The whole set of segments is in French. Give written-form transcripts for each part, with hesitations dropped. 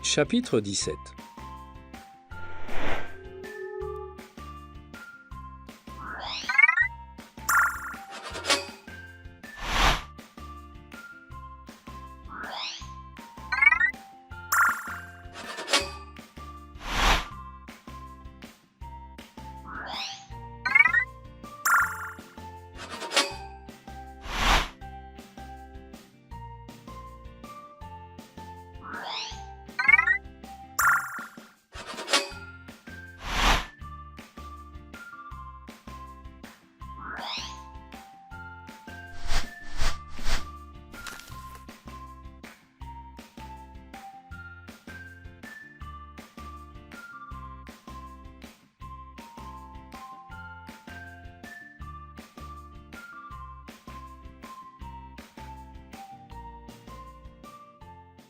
Chapitre 17.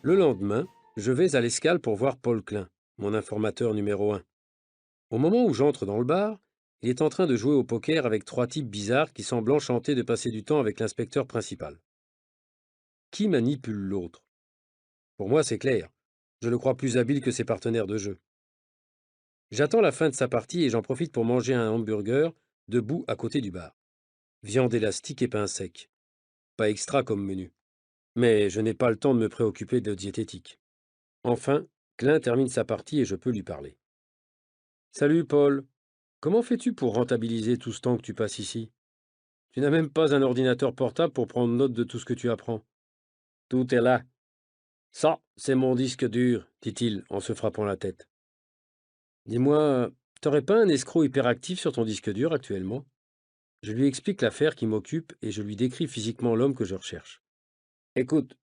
Le lendemain, je vais à l'escale pour voir Paul Klein, mon informateur numéro 1. Au moment où j'entre dans le bar, il est en train de jouer au poker avec trois types bizarres qui semblent enchantés de passer du temps avec l'inspecteur principal. Qui manipule l'autre? Pour moi, c'est clair. Je le crois plus habile que ses partenaires de jeu. J'attends la fin de sa partie et j'en profite pour manger un hamburger debout à côté du bar. Viande élastique et pain sec. Pas extra comme menu. Mais je n'ai pas le temps de me préoccuper de diététique. Enfin, Klein termine sa partie et je peux lui parler. Salut Paul, comment fais-tu pour rentabiliser tout ce temps que tu passes ici? Tu n'as même pas un ordinateur portable pour prendre note de tout ce que tu apprends. Tout est là. Ça, c'est mon disque dur, dit-il en se frappant la tête. Dis-moi, t'aurais pas un escroc hyperactif sur ton disque dur actuellement? Je lui explique l'affaire qui m'occupe et je lui décris physiquement l'homme que je recherche. Écoute,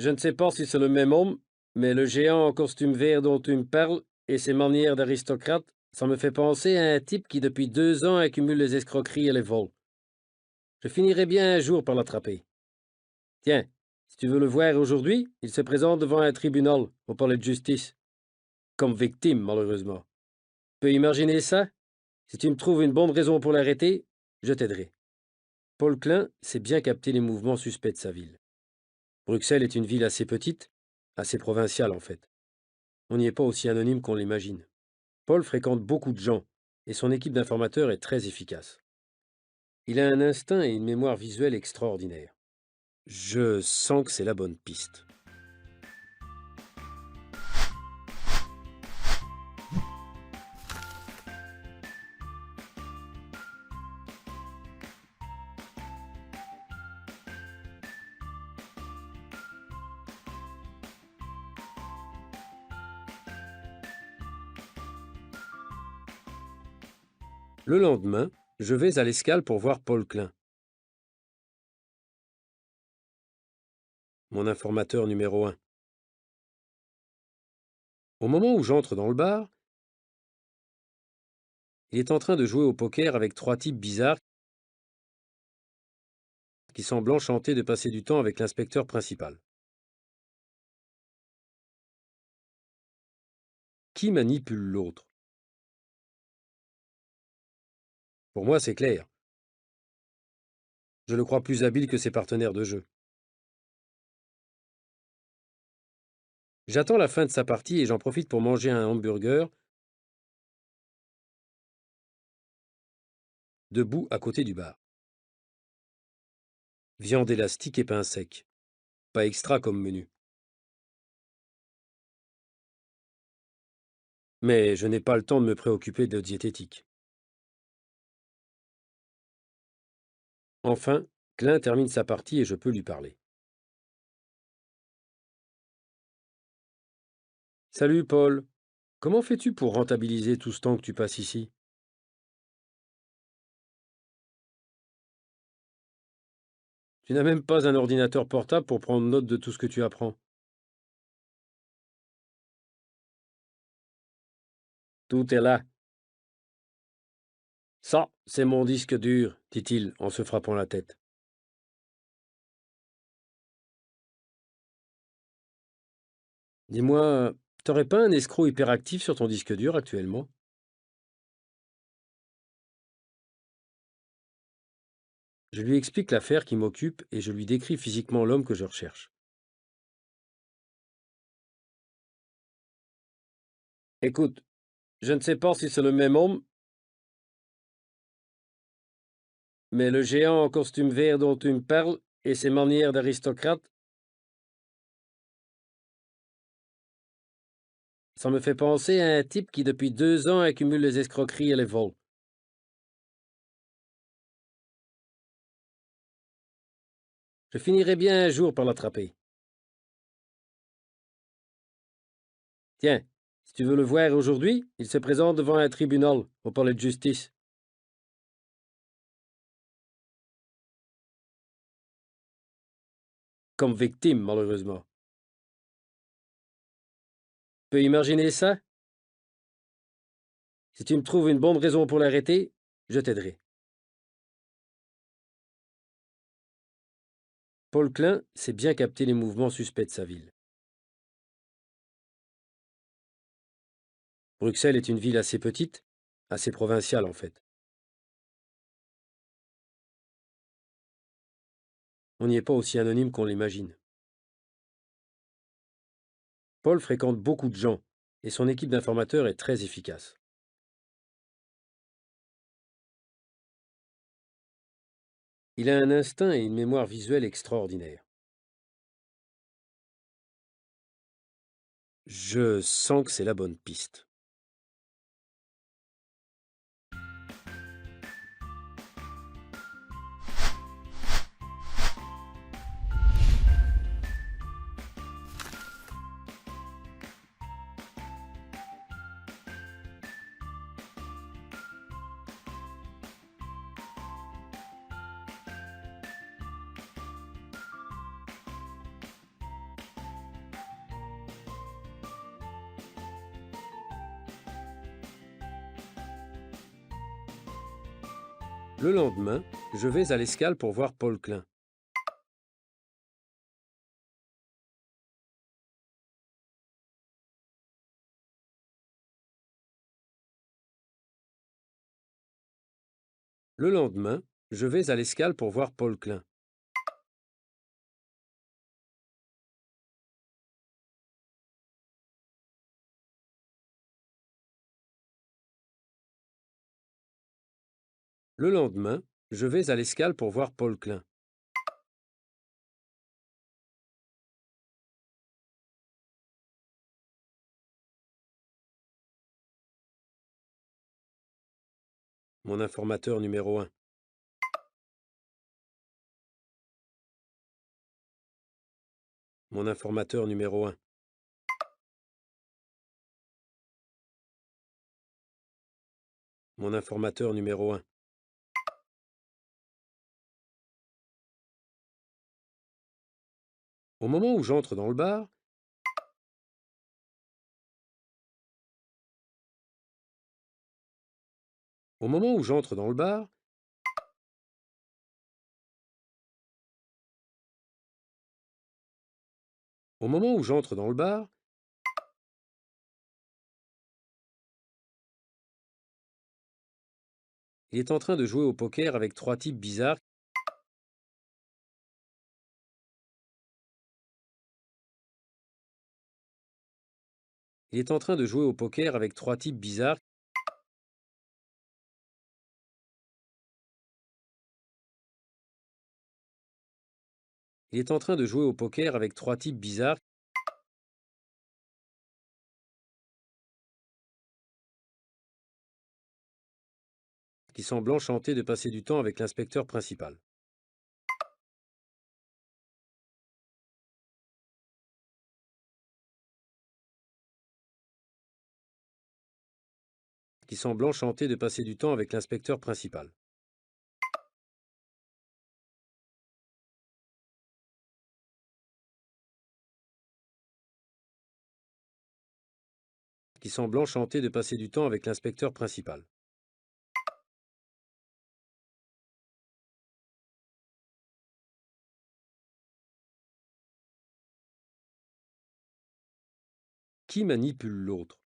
je ne sais pas si c'est le même homme, mais le géant en costume vert dont tu me parles et ses manières d'aristocrate, ça me fait penser à un type qui depuis 2 ans accumule les escroqueries et les vols. Je finirai bien un jour par l'attraper. Tiens, si tu veux le voir aujourd'hui, il se présente devant un tribunal au palais de justice. Comme victime, malheureusement. Tu peux imaginer ça? Si tu me trouves une bonne raison pour l'arrêter, je t'aiderai. Paul Klein sait bien capter les mouvements suspects de sa ville. Bruxelles est une ville assez petite, assez provinciale en fait. On n'y est pas aussi anonyme qu'on l'imagine. Paul fréquente beaucoup de gens, et son équipe d'informateurs est très efficace. Il a un instinct et une mémoire visuelle extraordinaires. Je sens que c'est la bonne piste. Le lendemain, je vais à l'escale pour voir Paul Klein, mon informateur numéro 1. Au moment où j'entre dans le bar, il est en train de jouer au poker avec trois types bizarres qui semblent enchantés de passer du temps avec l'inspecteur principal. Qui manipule l'autre? Pour moi, c'est clair. Je le crois plus habile que ses partenaires de jeu. J'attends la fin de sa partie et j'en profite pour manger un hamburger debout à côté du bar. Viande élastique et pain sec. Pas extra comme menu. Mais je n'ai pas le temps de me préoccuper de diététique. Enfin, Klein termine sa partie et je peux lui parler. Salut Paul, comment fais-tu pour rentabiliser tout ce temps que tu passes ici? Tu n'as même pas un ordinateur portable pour prendre note de tout ce que tu apprends. Tout est là. Ça, c'est mon disque dur, dit-il en se frappant la tête. Dis-moi, t'aurais pas un escroc hyperactif sur ton disque dur actuellement? Je lui explique l'affaire qui m'occupe et je lui décris physiquement l'homme que je recherche. Écoute, je ne sais pas si c'est le même homme, mais le géant en costume vert dont tu me parles et ses manières d'aristocrate, ça me fait penser à un type qui depuis 2 ans accumule les escroqueries et les vols. Je finirai bien un jour par l'attraper. Tiens, si tu veux le voir aujourd'hui, il se présente devant un tribunal au palais de justice. Comme victime, malheureusement. Tu peux imaginer ça? Si tu me trouves une bonne raison pour l'arrêter, je t'aiderai. Paul Klein sait bien capter les mouvements suspects de sa ville. Bruxelles est une ville assez petite, assez provinciale en fait. On n'y est pas aussi anonyme qu'on l'imagine. Paul fréquente beaucoup de gens et son équipe d'informateurs est très efficace. Il a un instinct et une mémoire visuelle extraordinaires. Je sens que c'est la bonne piste. Le lendemain, je vais à l'escale pour voir Paul Klein. Le lendemain, je vais à l'escale pour voir Paul Klein. Le lendemain, je vais à l'escale pour voir Paul Klein. Mon informateur numéro un. Mon informateur numéro un. Mon informateur numéro un. Au moment où j'entre dans le bar, au moment où j'entre dans le bar, au moment où j'entre dans le bar, il est en train de jouer au poker avec trois types bizarres. Il est en train de jouer au poker avec trois types bizarres. Il est en train de jouer au poker avec trois types bizarres. Qui semblent enchantés de passer du temps avec l'inspecteur principal. Qui semblent enchantés de passer du temps avec l'inspecteur principal. Qui semblent enchantés de passer du temps avec l'inspecteur principal. Qui manipule l'autre?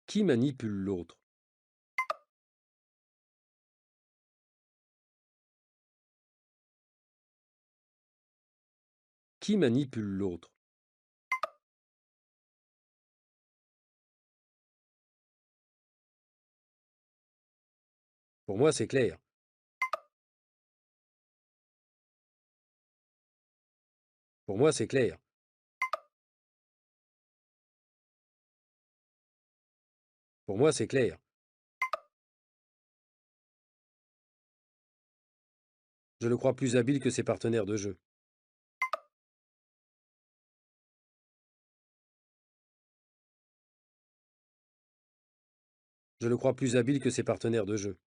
Qui manipule l'autre? Qui manipule l'autre? Pour moi, c'est clair. Pour moi, c'est clair. Pour moi, c'est clair. Je le crois plus habile que ses partenaires de jeu. Je le crois plus habile que ses partenaires de jeu.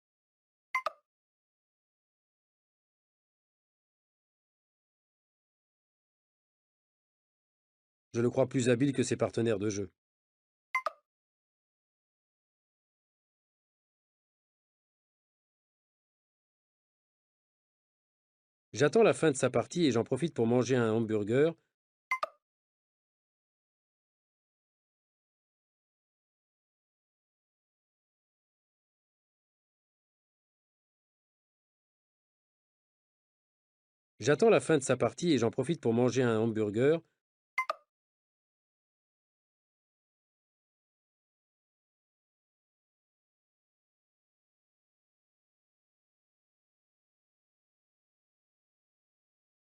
Je le crois plus habile que ses partenaires de jeu. J'attends la fin de sa partie et j'en profite pour manger un hamburger. J'attends la fin de sa partie et j'en profite pour manger un hamburger.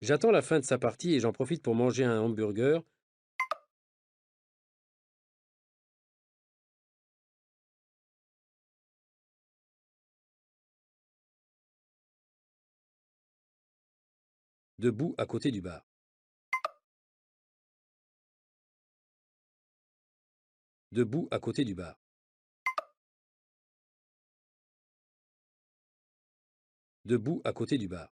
J'attends la fin de sa partie et j'en profite pour manger un hamburger. Debout à côté du bar. Debout à côté du bar. Debout à côté du bar.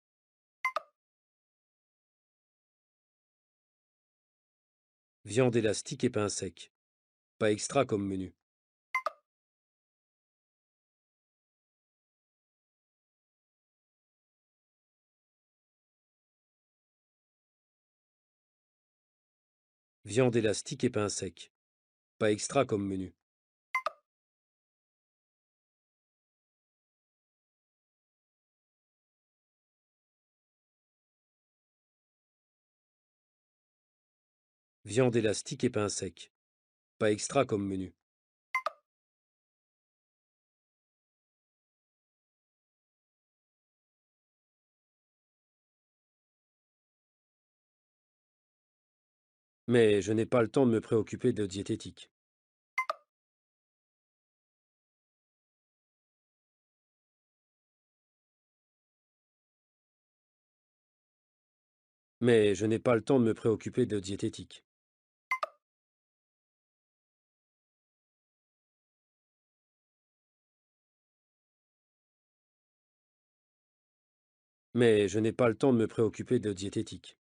Viande élastique et pain sec. Pas extra comme menu. Viande élastique et pain sec. Pas extra comme menu. Viande élastique et pain sec. Pas extra comme menu. Mais je n'ai pas le temps de me préoccuper de diététique. Mais je n'ai pas le temps de me préoccuper de diététique. Mais je n'ai pas le temps de me préoccuper de diététique.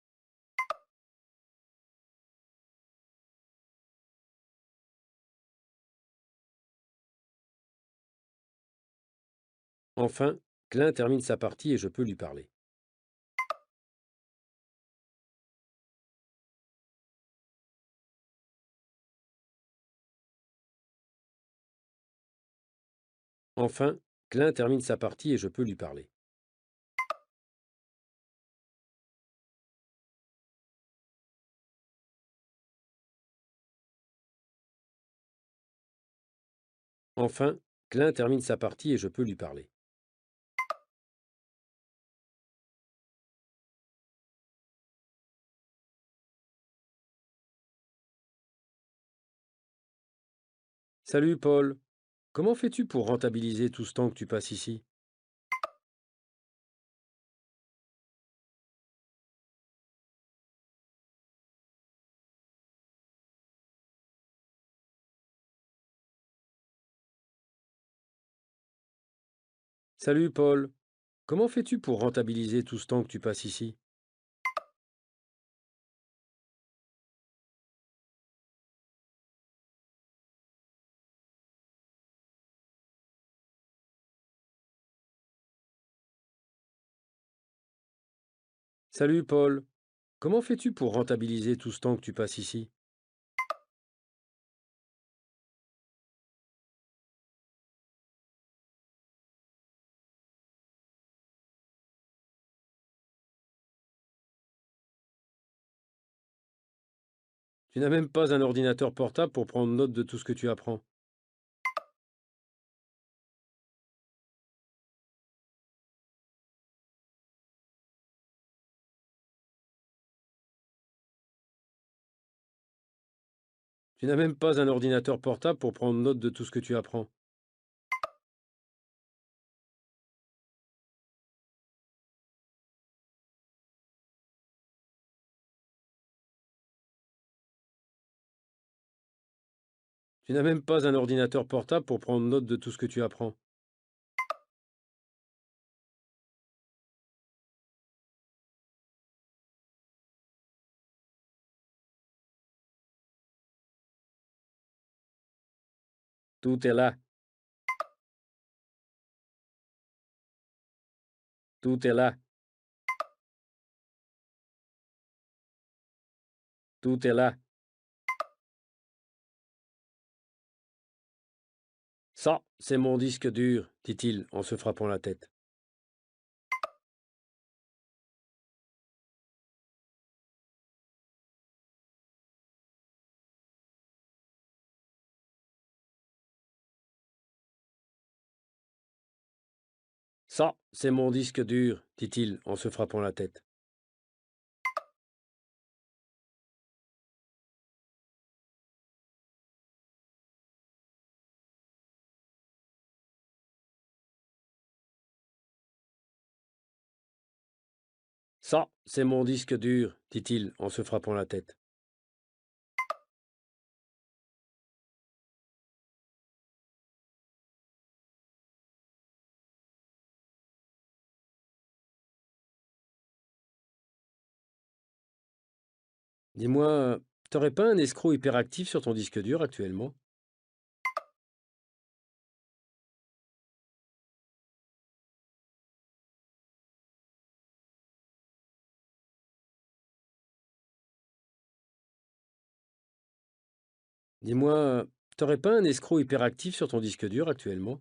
Enfin, Klein termine sa partie et je peux lui parler. Enfin, Klein termine sa partie et je peux lui parler. Enfin, Klein termine sa partie et je peux lui parler. Salut Paul, comment fais-tu pour rentabiliser tout ce temps que tu passes ici? Salut Paul, comment fais-tu pour rentabiliser tout ce temps que tu passes ici? Salut Paul, comment fais-tu pour rentabiliser tout ce temps que tu passes ici? Tu n'as même pas un ordinateur portable pour prendre note de tout ce que tu apprends. Tu n'as même pas un ordinateur portable pour prendre note de tout ce que tu apprends. Tu n'as même pas un ordinateur portable pour prendre note de tout ce que tu apprends. Tout est là. Tout est là. Tout est là. Ça, c'est mon disque dur, dit-il en se frappant la tête. Ça, c'est mon disque dur, dit-il en se frappant la tête. Ça, c'est mon disque dur, dit-il en se frappant la tête. Dis-moi, t'aurais pas un escroc hyperactif sur ton disque dur actuellement? Dis-moi, t'aurais pas un escroc hyperactif sur ton disque dur actuellement?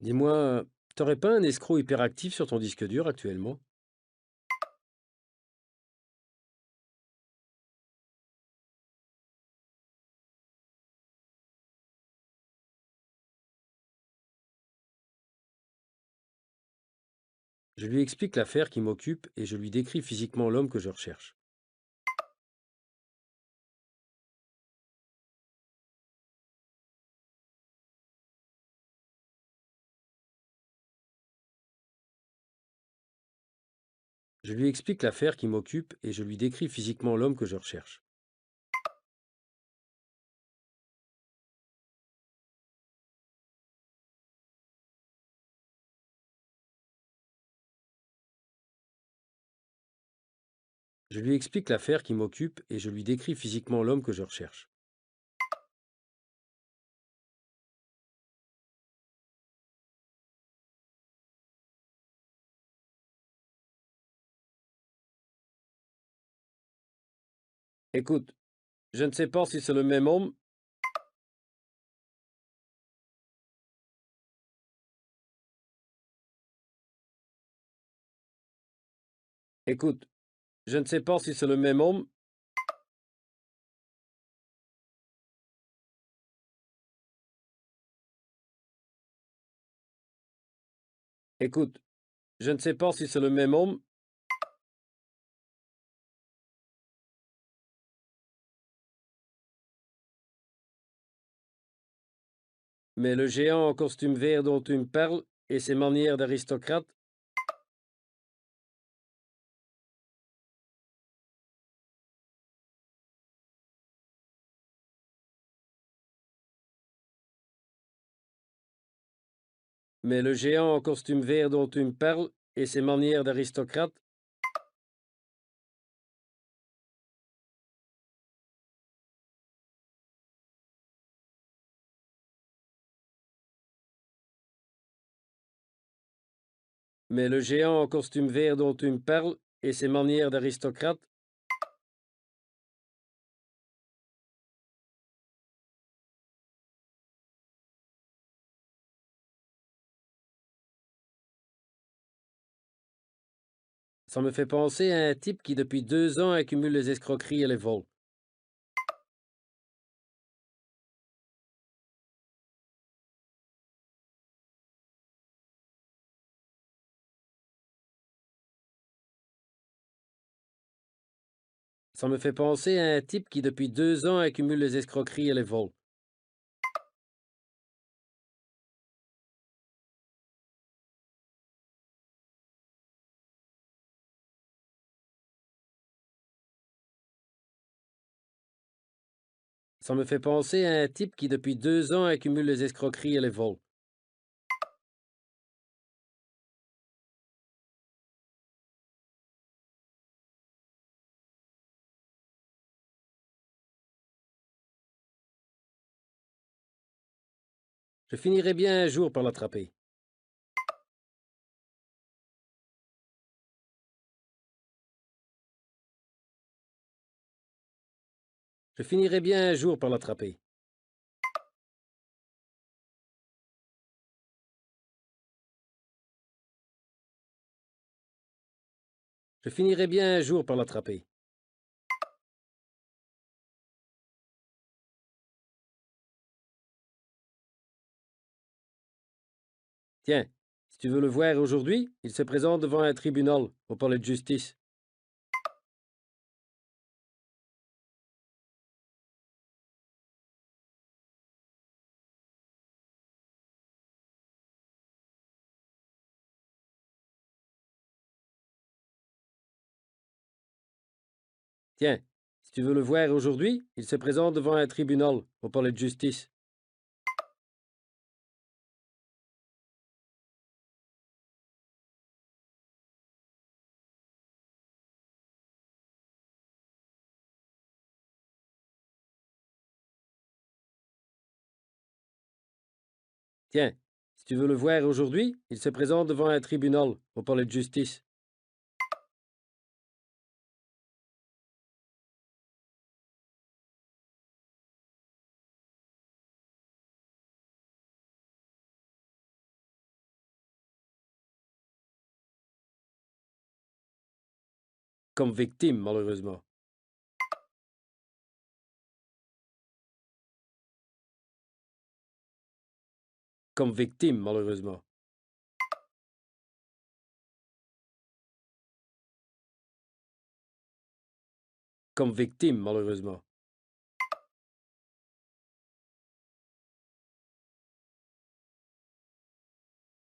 Dis-moi, t'aurais pas un escroc hyperactif sur ton disque dur actuellement? Je lui explique l'affaire qui m'occupe et je lui décris physiquement l'homme que je recherche. Je lui explique l'affaire qui m'occupe et je lui décris physiquement l'homme que je recherche. Je lui explique l'affaire qui m'occupe et je lui décris physiquement l'homme que je recherche. Écoute, je ne sais pas si c'est le même homme. Écoute, je ne sais pas si c'est le même homme. Écoute, je ne sais pas si c'est le même homme, mais le géant en costume vert dont tu me parles et ses manières d'aristocrate, mais le géant en costume vert dont tu me parles et ses manières d'aristocrate, mais le géant en costume vert dont tu me parles et ses manières d'aristocrate, Ça me fait penser à un type qui, depuis 2 ans, accumule les escroqueries et les vols. Ça me fait penser à un type qui, depuis 2 ans, accumule les escroqueries et les vols. Ça me fait penser à un type qui, depuis 2 ans, accumule les escroqueries et les vols. Je finirai bien un jour par l'attraper. Je finirai bien un jour par l'attraper. Je finirai bien un jour par l'attraper. Tiens, si tu veux le voir aujourd'hui, il se présente devant un tribunal, au palais de justice. Tiens, si tu veux le voir aujourd'hui, il se présente devant un tribunal, au palais de justice. Tiens, si tu veux le voir aujourd'hui, il se présente devant un tribunal, au palais de justice. Comme victime, malheureusement. Comme victime, malheureusement. Comme victime, malheureusement.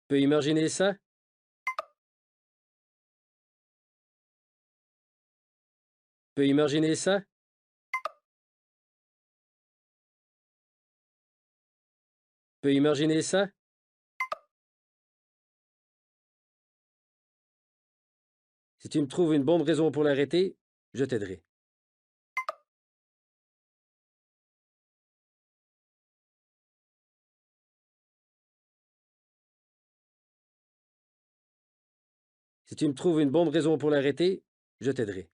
Peux imaginer ça? Peux imaginer ça? Peux imaginer ça? Si tu me trouves une bonne raison pour l'arrêter, je t'aiderai. Si tu me trouves une bonne raison pour l'arrêter, je t'aiderai.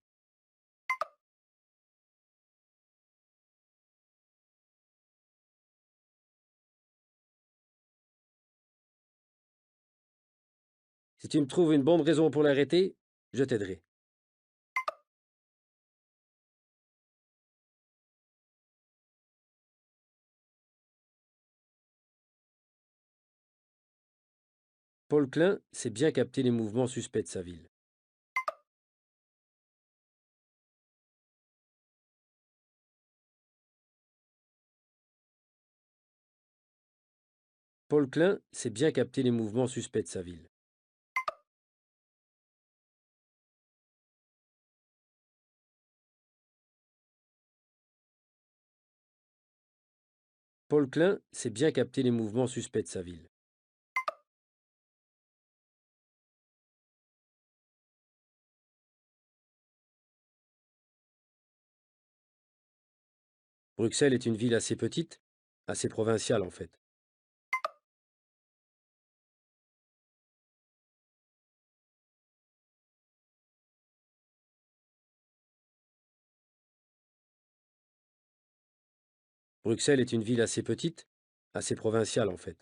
Si tu me trouves une bonne raison pour l'arrêter, je t'aiderai. Paul Klein sait bien capter les mouvements suspects de sa ville. Paul Klein sait bien capter les mouvements suspects de sa ville. Paul Klein sait bien capter les mouvements suspects de sa ville. Bruxelles est une ville assez petite, assez provinciale en fait. Bruxelles est une ville assez petite, assez provinciale en fait.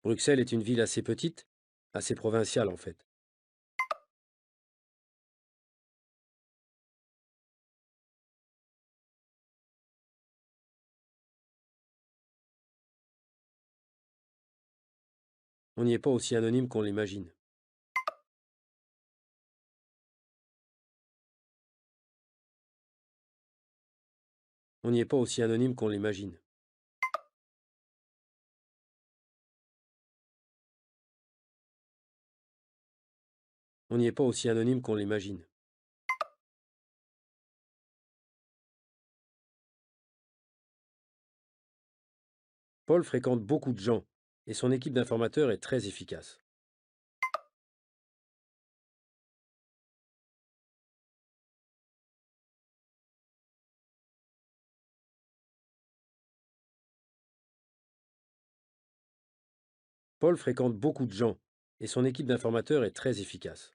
Bruxelles est une ville assez petite, assez provinciale en fait. On n'y est pas aussi anonyme qu'on l'imagine. On n'y est pas aussi anonyme qu'on l'imagine. On n'y est pas aussi anonyme qu'on l'imagine. Paul fréquente beaucoup de gens, et son équipe d'informateurs est très efficace. Paul fréquente beaucoup de gens, et son équipe d'informateurs est très efficace.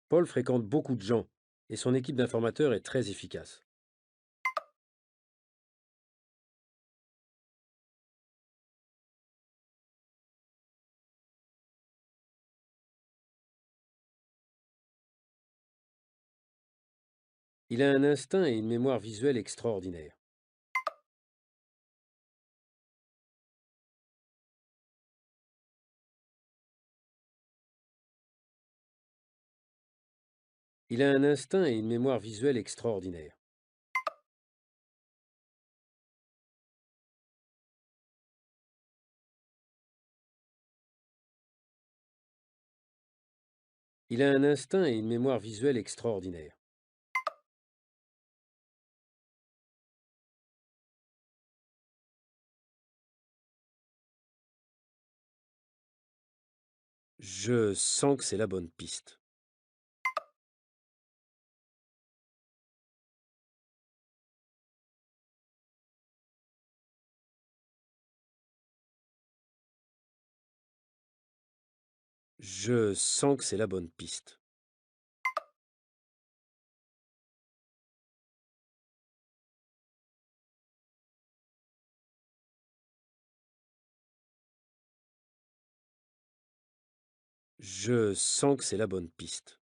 Paul fréquente beaucoup de gens, et son équipe d'informateurs est très efficace. Il a un instinct et une mémoire visuelle extraordinaires. Il a un instinct et une mémoire visuelle extraordinaires. Il a un instinct et une mémoire visuelle extraordinaires. Je sens que c'est la bonne piste. Je sens que c'est la bonne piste. Je sens que c'est la bonne piste.